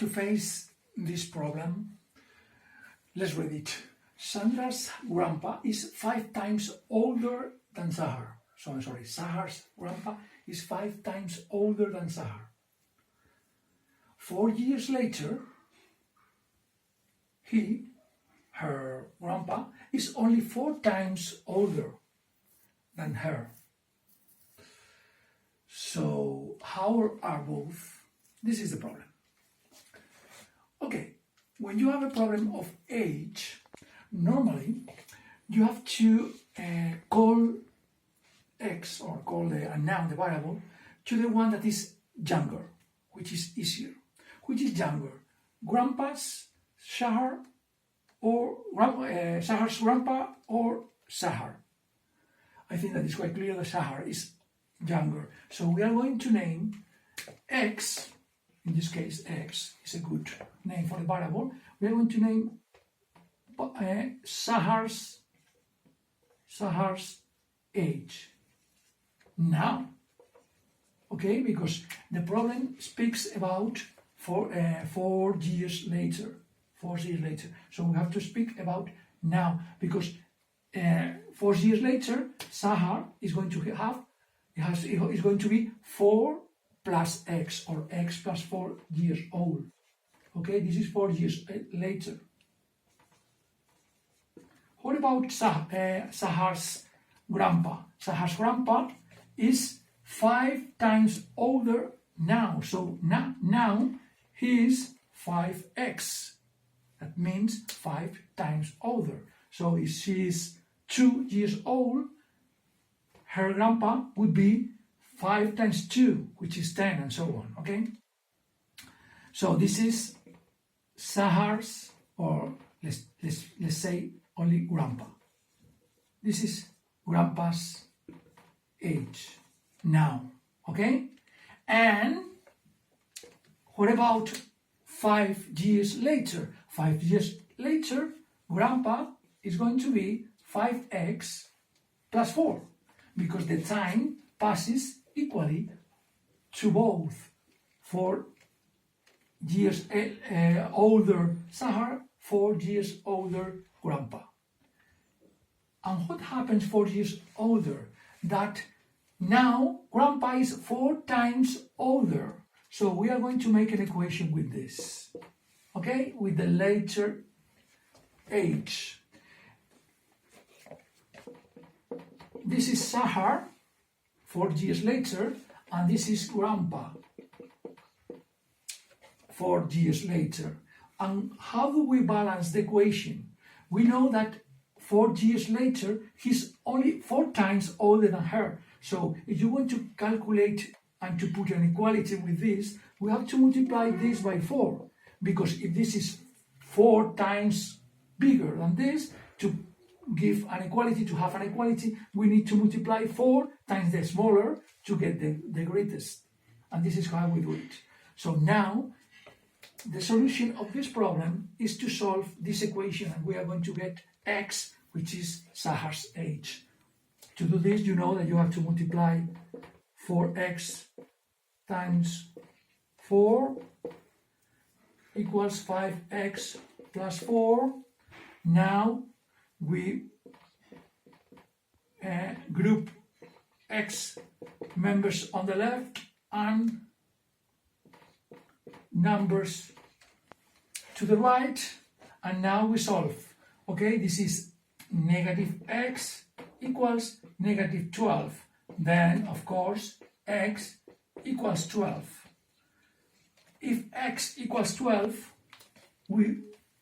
to face this problem. Let's read it. Sandra's grandpa is 5 times older than Sahar. So I'm sorry, Sahar's grandpa is 5 times older than Sahar. 4 years later, her grandpa, is only 4 times older than her. So how are both? This is the problem. Okay, when you have a problem of age, normally you have to call x, or call the noun, the variable, to the one that is younger, which is easier. Which is younger? Grandpa's Sahar, or Sahar's grandpa, or Sahar? I think that it's quite clear that Sahar is younger. So we are going to name x, in this case x is a good name for the variable. We are going to name Sahar's age now. Okay, because the problem speaks about 4 years later. 4 years later. So we have to speak about now, because 4 years later, Sahar is going to have, is going to be 4 plus x, or x plus 4 years old. Okay, this is 4 years later. What about Sahar's grandpa? Sahar's grandpa is 5 times older now. So now he is 5x. That means 5 times older. So if she is 2 years old, her grandpa would be 5 times 2, which is 10, and so on. Okay? So this is Sahar's, or let's say only grandpa. This is grandpa's age now. Okay? And what about 5 years later? 5 years later, grandpa is going to be 5x plus 4, because the time passes equally to both. 4 years older Sahar, 4 years older grandpa. And what happens 4 years older? That now grandpa is 4 times older. So we are going to make an equation with this. Okay, with the later age. This is Sahar, 4 years later, and this is grandpa, 4 years later. And how do we balance the equation? We know that 4 years later, he's only 4 times older than her. So if you want to calculate and to put an equality with this, we have to multiply this by 4. Because if this is 4 times bigger than this, to give an equality, to have an equality, we need to multiply 4 times the smaller to get the greatest. And this is how we do it. So now, the solution of this problem is to solve this equation, and we are going to get x, which is Sahar's age. To do this, you know that you have to multiply 4x times 4 equals 5x plus 4. Now we group x members on the left and numbers to the right, and now we solve. Okay, this is negative x equals negative 12. Then, of course, x equals 12. If x equals 12, we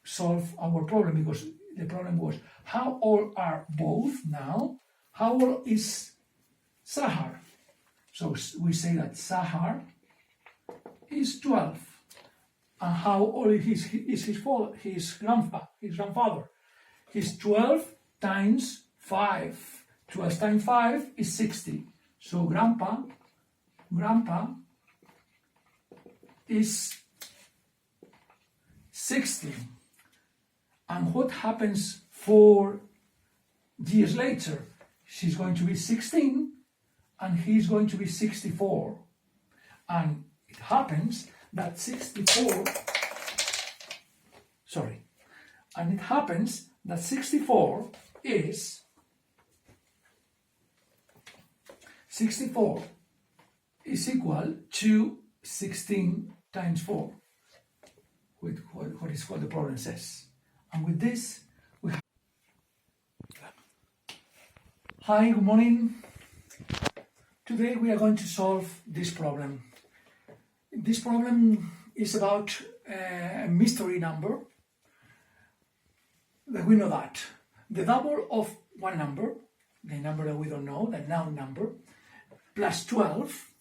solve our problem, because the problem was how old are both now? How old is Sahar? So we say that Sahar is 12. And how old is his grandfather? He's 12 times 5. 12 times 5 is 60. So grandpa is 60. And what happens 4 years later? She's going to be 16 and he's going to be 64. And it happens that 64 sorry. And it happens that 64 is equal to 16 times 4, with what is what the problem says. And with this, we have... Hi, good morning. Today we are going to solve this problem. This problem is about a mystery number. That we know that the double of one number, the number that we don't know, the noun number, plus 12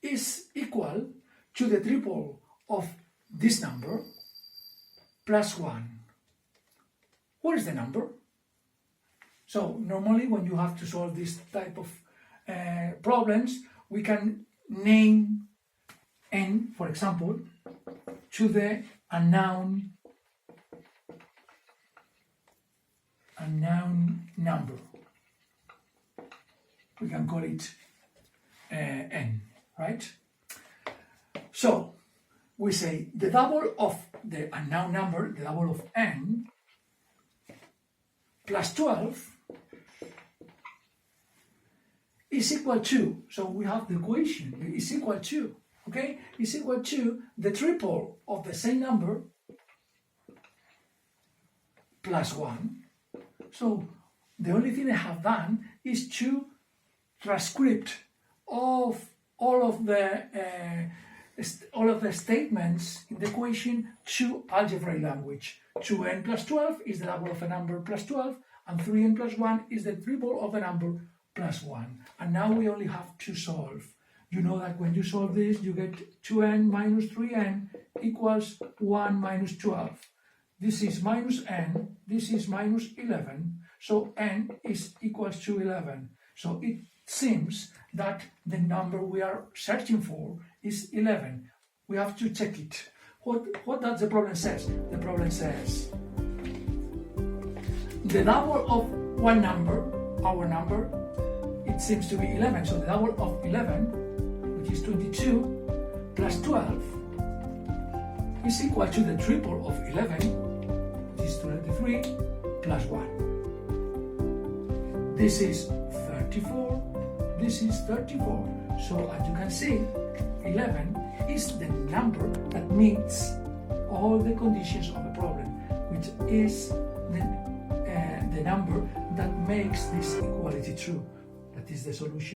is equal to the triple of this number plus 1. What is the number? So normally when you have to solve this type of problems, we can name n, for example, to the unknown number. We can call it n, right? So we say the double of the unknown number, the double of n, plus 12 is equal to, so we have the equation, is equal to, okay? Is equal to the triple of the same number plus 1. So the only thing I have done is to transcribe of all of the statements in the equation to algebraic language. 2n plus 12 is the double of a number plus 12, and 3n plus 1 is the triple of a number plus 1. And now we only have to solve. You know that when you solve this, you get 2n minus 3n equals 1 minus 12. This is minus n, this is minus 11, so n is equals to 11. So it seems that the number we are searching for is 11. We have to check it. What does the problem says? The problem says the double of one number, our number, it seems to be 11. So the double of 11, which is 22, plus 12, is equal to the triple of 11, which is 23, plus 1. This is 34, this is 34. So as you can see, 11 is the number that meets all the conditions of the problem, which is the number that makes this equality true. That is the solution.